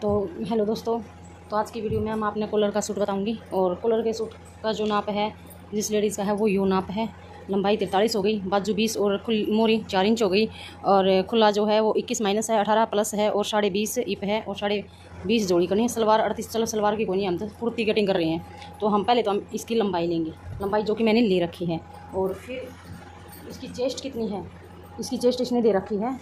तो हेलो दोस्तों, तो आज की वीडियो में हम आपने कॉलर का सूट बताऊंगी। और कॉलर के सूट का जो नाप है जिस लेडीज़ का है वो यूँ नाप है। लंबाई 43 हो गई, बाजू 20 और मोरी 4 इंच हो गई। और खुला जो है वो 21 माइनस है, 18 प्लस है और 20.5 इप है और 20.5 जोड़ी करनी है। सलवार 38। चलो सलवार की कोई नहीं, हम तो कुर्ती कटिंग कर रहे हैं। तो हम पहले तो हम इसकी लंबाई लेंगे, लंबाई जो कि मैंने ले रखी है। और फिर इसकी चेस्ट कितनी है, इसकी चेस्ट इसने दे रखी है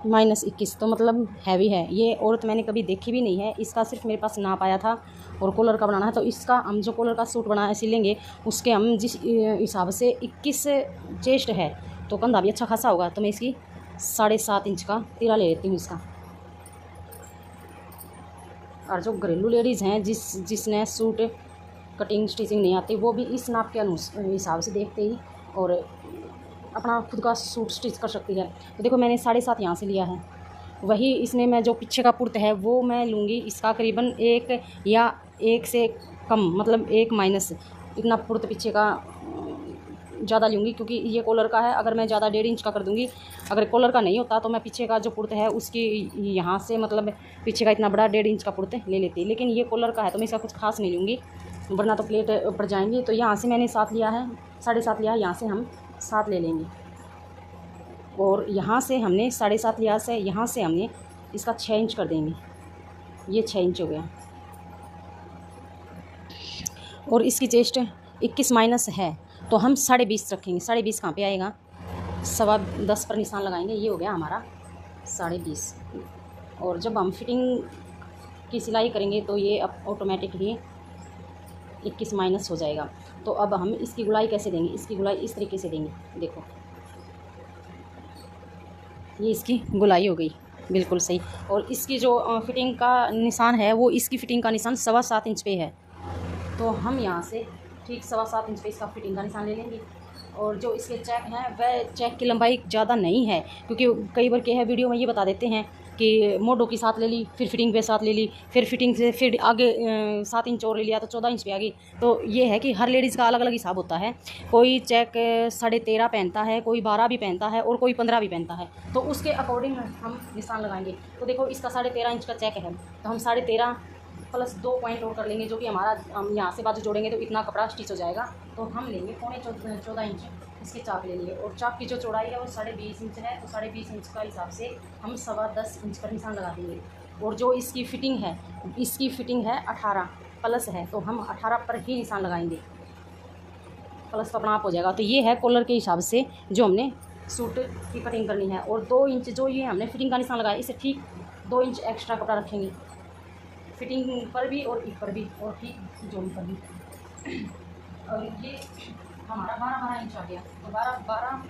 -21। तो मतलब हैवी है ये। औरत मैंने कभी देखी भी नहीं है, इसका सिर्फ मेरे पास नाप आया था। और कॉलर का बनाना है तो इसका हम जो कॉलर का सूट बनाया सिलेंगे उसके हम जिस हिसाब से 21 चेस्ट है तो कंधा भी अच्छा खासा होगा। तो मैं इसकी 7.5 इंच का तीरा ले लेती हूँ इसका। और जो घरेलू लेडीज़ हैं जिसने सूट कटिंग स्टिचिंग नहीं आती वो भी इस नाप के हिसाब से देखते ही और अपना खुद का सूट स्टिच कर सकती है। तो देखो मैंने 7.5 यहाँ से लिया है। वही इसमें मैं जो पीछे का पुर्त है वो मैं लूँगी इसका करीबन 1 या 1 से कम, मतलब 1 माइनस इतना पुर्त पीछे का ज़्यादा लूँगी क्योंकि ये कॉलर का है। अगर मैं ज़्यादा 1.5 इंच का कर दूँगी, अगर कॉलर का नहीं होता तो मैं पीछे का जो पुर्त है उसकी यहाँ से मतलब पीछे का इतना बड़ा 1.5 इंच का पुर्त ले लेती। लेकिन ये कॉलर का है तो मैं इसका कुछ खास नहीं लूँगी वरना तो प्लेट पड़ जाएंगी। तो यहाँ से मैंने 7 लिया है, 7.5 लिया है, यहाँ से हम 7 ले लेंगे। और यहाँ से हमने 7.5 लिया से यहाँ से हमने इसका 6 इंच कर देंगे। ये 6 इंच हो गया। और इसकी चेस्ट 21 माइनस है तो हम 20.5 रखेंगे। 20.5 कहाँ पे आएगा, 10.25 पर निशान लगाएंगे। ये हो गया हमारा 20.5। और जब हम फिटिंग की सिलाई करेंगे तो ये अब ऑटोमेटिक ही 21 माइनस हो जाएगा। तो अब हम इसकी गुलाई कैसे देंगे, इसकी गुलाई इस तरीके से देंगे। देखो ये इसकी गुलाई हो गई बिल्कुल सही। और इसकी जो फिटिंग का निशान है वो इसकी फिटिंग का निशान 7.25 इंच पे है। तो हम यहाँ से ठीक 7.25 इंच पे इसका फिटिंग का निशान ले लेंगे। और जो इसके चेक हैं वह चेक की लंबाई ज़्यादा नहीं है क्योंकि कई बार क्या है वीडियो में ये बता देते हैं कि मोडो की 7 ले ली, फिर फिटिंग पे 7 ले ली, फिर फिटिंग से फिर आगे 7 इंच और ले लिया तो 14 इंच पे आ गई। तो ये है कि हर लेडीज़ का अलग अलग हिसाब होता है। कोई चेक 13.5 पहनता है, कोई 12 भी पहनता है और कोई 15 भी पहनता है। तो उसके अकॉर्डिंग हम निशान लगाएंगे। तो देखो इसका 13.5 इंच का चेक है तो हम 13.5 प्लस 2 पॉइंट और कर लेंगे जो कि हमारा हम यहाँ से बाजू जोड़ेंगे तो इतना कपड़ा स्टिच हो जाएगा। तो हम लेंगे 14.25 इंच इसके चाक ले लिए। और चाक की जो चौड़ाई है वो 20.5 इंच है। तो 20.5 इंच का हिसाब से हम 10.25 इंच पर निशान लगा देंगे। और जो इसकी फ़िटिंग है, इसकी फ़िटिंग है 18 प्लस है तो हम 18 पर ही निशान लगाएंगे, प्लस का नाप हो जाएगा। तो ये है कॉलर के हिसाब से जो हमने सूट की कटिंग करनी है। और 2 इंच जो ये हमने फिटिंग का निशान लगाया इससे ठीक 2 इंच एक्स्ट्रा कपड़ा रखेंगे फिटिंग पर भी और इस पर भी और ठीक जोड़ी पर भी। और ये हमारा 12 इंच आ गया। तो 12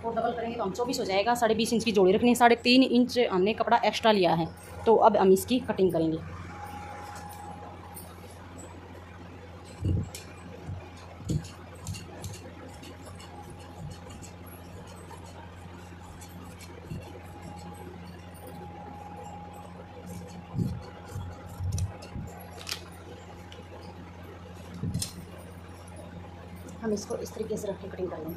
को डबल करेंगे तो हम 24 हो जाएगा। 20.5 इंच की जोड़ी रखनी है। 3.5 इंच हमने कपड़ा एक्स्ट्रा लिया है। तो अब हम इसकी कटिंग करेंगे। हम इसको इस तरीके से रख के कटिंग कर लेंगे।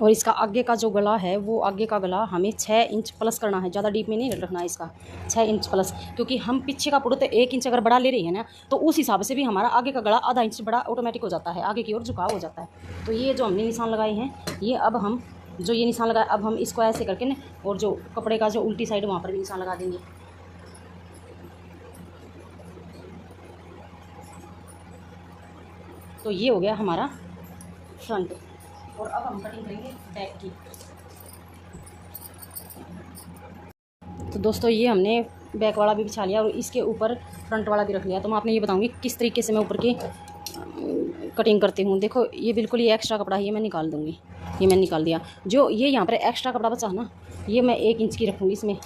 और इसका आगे का जो गला है वो आगे का गला हमें 6 इंच प्लस करना है, ज़्यादा डीप में नहीं रखना है इसका, 6 इंच प्लस। क्योंकि हम पीछे का पुरुष 1 इंच अगर बड़ा ले रहे हैं ना तो उस हिसाब से भी हमारा आगे का गला आधा इंच बड़ा ऑटोमेटिक हो जाता है, आगे की ओर झुकाव हो जाता है। तो ये जो हमने निशान लगाए हैं ये अब हम जो ये निशान लगाए अब हम इसको ऐसे करके ना और जो कपड़े का जो उल्टी साइड वहाँ पर भी निशान लगा देंगे। तो ये हो गया हमारा फ्रंट। और अब हम कटिंग करेंगे बैक की। तो दोस्तों ये हमने बैक वाला भी बिछा लिया और इसके ऊपर फ्रंट वाला भी रख लिया। तो मैं आपने ये बताऊंगी किस तरीके से मैं ऊपर की कटिंग करती हूँ। देखो ये बिल्कुल ये एक्स्ट्रा कपड़ा है, ये मैं निकाल दूँगी। ये मैंने निकाल दिया। जो ये यहाँ पर एक्स्ट्रा कपड़ा बचा ना ये मैं 1 इंच की रखूँगी इसमें,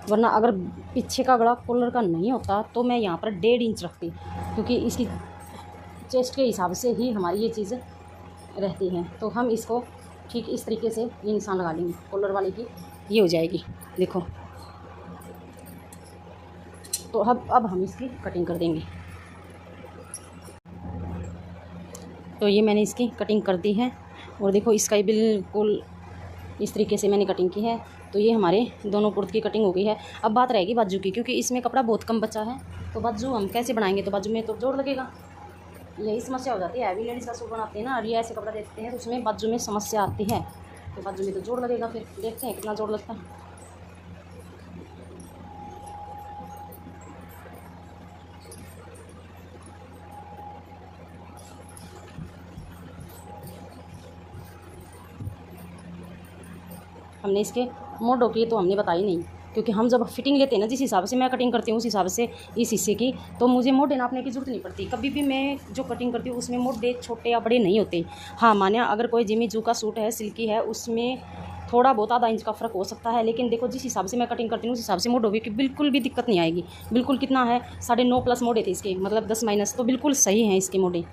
वरना अगर पीछे का गला कॉलर का नहीं होता तो मैं यहाँ पर 1.5 इंच रखती क्योंकि इसकी चेस्ट के हिसाब से ही हमारी ये चीज़ रहती हैं। तो हम इसको ठीक इस तरीके से ये निशान लगा लेंगे कॉलर वाले की, ये हो जाएगी। देखो तो अब हम इसकी कटिंग कर देंगे। तो ये मैंने इसकी कटिंग कर दी है और देखो इसका ही बिल्कुल इस तरीके से मैंने कटिंग की है। तो ये हमारे दोनों कुर्त की कटिंग हो गई है। अब बात रहेगी बाजू की, क्योंकि इसमें कपड़ा बहुत कम बचा है। तो बाजू हम कैसे बनाएंगे, तो बाजू में तो जोड़ लगेगा, यही समस्या हो जाती है। हैवी लेडीज़ का सूट बनाते हैं ना और ये ऐसे कपड़ा देते हैं तो उसमें बाजू में समस्या आती है। तो बाजू में तो जोड़ लगेगा, फिर देखते हैं कितना जोड़ लगता है। हमने इसके मोड़ की तो हमने बताई नहीं, क्योंकि हम जब फिटिंग लेते हैं ना, जिस हिसाब से मैं कटिंग करती हूँ उस हिसाब से इस हिस्से की, तो मुझे मोटे नापने की ज़रूरत नहीं पड़ती। कभी भी मैं जो कटिंग करती हूँ उसमें मोटे छोटे या बड़े नहीं होते। हाँ, मानिए अगर कोई जिमी जू का सूट है, सिल्की है, उसमें थोड़ा बहुत आधा इंच का फ़र्क हो सकता है, लेकिन देखो जिस हिसाब से मैं कटिंग करती हूँ उस हिसाब से मोड़ होगी कि बिल्कुल भी दिक्कत नहीं आएगी। बिल्कुल कितना है, 9.5 प्लस मोड़े थे इसके, मतलब 10 माइनस, तो बिल्कुल सही हैं इसके मोड़े।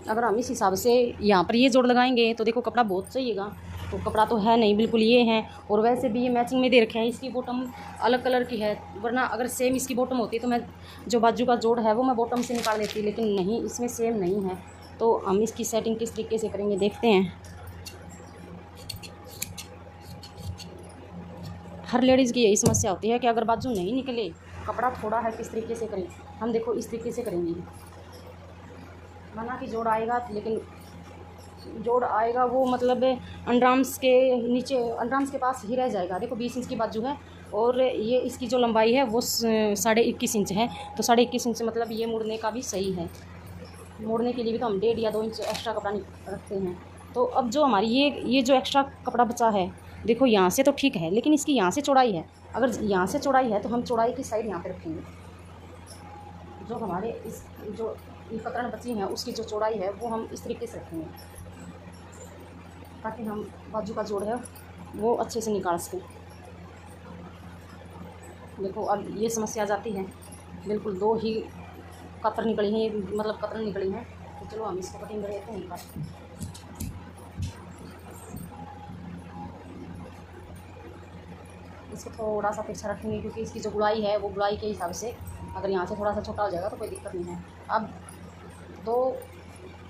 अगर हम इस हिसाब से यहाँ पर ये जोड़ लगाएंगे तो देखो कपड़ा बहुत चाहिएगा, तो कपड़ा तो है नहीं, बिल्कुल ये है। और वैसे भी ये मैचिंग में दे रखे हैं, इसकी बॉटम अलग कलर की है, वरना अगर सेम इसकी बॉटम होती तो मैं जो बाजू का जोड़ है वो मैं बॉटम से निकाल देती, लेकिन नहीं, इसमें सेम नहीं है। तो हम इसकी सेटिंग किस तरीके से करेंगे देखते हैं। हर लेडीज़ की यही समस्या होती है कि अगर बाजू नहीं निकले, कपड़ा थोड़ा है, किस तरीके से करें। हम देखो इस तरीके से करेंगे, माना कि जोड़ आएगा, लेकिन जोड़ आएगा वो मतलब अंडरआर्म्स के नीचे, अंडरआर्म्स के पास ही रह जाएगा। देखो 20 इंच की बाजू है और ये इसकी जो लंबाई है वो 21.5 इंच है। तो 21.5 इंच मतलब ये मुड़ने का भी सही है। मोड़ने के लिए भी तो हम 1.5 या 2 इंच एक्स्ट्रा कपड़ा रखते हैं। तो अब जो हमारी ये जो एक्स्ट्रा कपड़ा बचा है, देखो यहाँ से तो ठीक है, लेकिन इसकी यहाँ से चौड़ाई है। अगर यहाँ से चौड़ाई है तो हम चौड़ाई की साइड यहाँ पे रखेंगे। जो हमारे इस जो कतरन बची हैं उसकी जो चौड़ाई है वो हम इस तरीके से रखेंगे, ताकि हम बाजू का जोड़ है वो अच्छे से निकाल सकें। देखो अब ये समस्या आ जाती है, बिल्कुल 2 ही कतर निकली हैं, मतलब कतरन निकली हैं। तो चलो हम इसको कटिंग कर लेते हैं एक बार। इसको थोड़ा सा तिरछा रखेंगे, क्योंकि इसकी जो गुड़ाई है वो गुड़ाई के हिसाब से अगर यहाँ से थोड़ा सा छोटा हो जाएगा तो कोई दिक्कत नहीं है। अब 2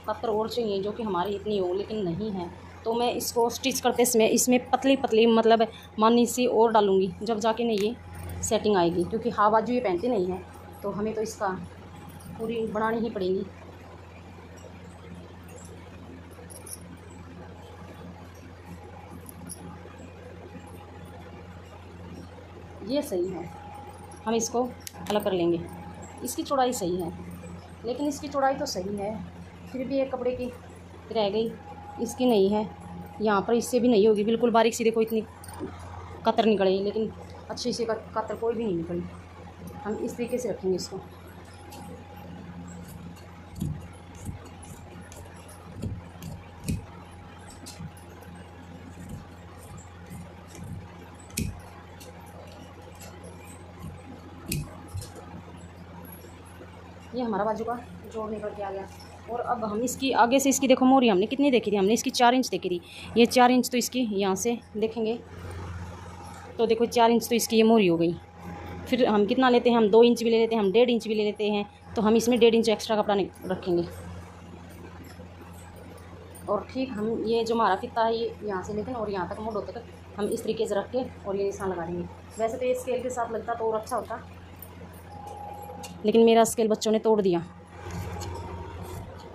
कतर और चाहिए जो कि हमारी इतनी हो, लेकिन नहीं है। तो मैं इसको स्टिच करते समय इसमें पतली पतली मतलब मानी सी और डालूँगी, जब जाके नहीं ये सेटिंग आएगी। क्योंकि हाँ बाजू ये पहनती नहीं है, तो हमें तो इसका पूरी बनानी ही पड़ेगी। ये सही है, हम इसको अलग कर लेंगे। इसकी चौड़ाई सही है, लेकिन इसकी चौड़ाई तो सही है, फिर भी एक कपड़े की रह गई, इसकी नहीं है। यहाँ पर इससे भी नहीं होगी, बिल्कुल बारीक सी देखो इतनी कतर निकली, लेकिन अच्छी सी कतर कोई भी नहीं निकली। हम इस तरीके से रखेंगे इसको। ये हमारा बाजू का जोड़ निकल के आ गया। और अब हम इसकी आगे से इसकी देखो मोरी हमने कितनी देखी थी, हमने इसकी 4 इंच देखी थी। ये 4 इंच तो इसकी यहाँ से देखेंगे तो देखो 4 इंच तो इसकी ये मोरी हो गई। फिर हम कितना लेते हैं, हम 2 इंच भी ले लेते हैं, हम 1.5 इंच भी ले लेते हैं। तो हम इसमें 1.5 इंच एक्स्ट्रा कपड़ा रखेंगे। और ठीक हम ये जो हमारा फिता है ये यहाँ से लेते हैं और यहाँ तक मोड़ तक हम इस तरीके से रख के और ये निशान लगा देंगे। वैसे तो ये स्केल के साथ लगता तो और अच्छा होता, लेकिन मेरा स्केल बच्चों ने तोड़ दिया।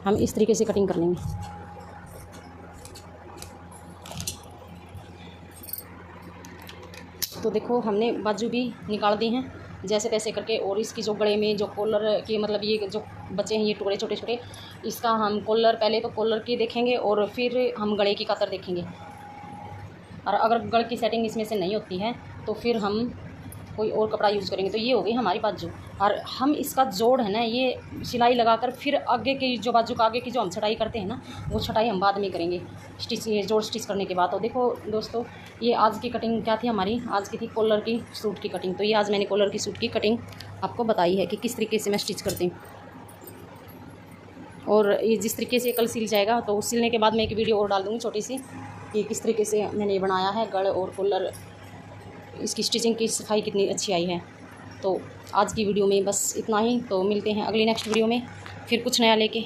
हम इस तरीके से कटिंग कर लेंगे। तो देखो हमने बाजू भी निकाल दी हैं जैसे तैसे करके। और इसकी जो गले में जो कॉलर की मतलब ये जो बचे हैं ये टुकड़े छोटे छोटे, इसका हम कॉलर पहले तो कॉलर की देखेंगे और फिर हम गले की कतर देखेंगे। और अगर गले की सेटिंग इसमें से नहीं होती है तो फिर हम कोई और कपड़ा यूज़ करेंगे। तो ये हो गई हमारी बाजू। और हम इसका जोड़ है ना ये सिलाई लगाकर फिर आगे की जो बाजू का आगे की जो हम छटाई करते हैं ना वो छटाई हम बाद में करेंगे स्टिच, ये जोड़ स्टिच करने के बाद। तो देखो दोस्तों ये आज की कटिंग क्या थी हमारी, आज की थी कॉलर की सूट की कटिंग। तो ये आज मैंने कॉलर की सूट की कटिंग आपको बताई है कि किस तरीके से मैं स्टिच करती हूँ। और ये जिस तरीके से कल सिल जाएगा तो सिलने के बाद मैं एक वीडियो और डाल दूँगी छोटी सी कि किस तरीके से मैंने ये बनाया है गढ़ और कॉलर, इसकी स्टिचिंग की सफाई कितनी अच्छी आई है। तो आज की वीडियो में बस इतना ही। तो मिलते हैं अगली नेक्स्ट वीडियो में फिर कुछ नया लेके।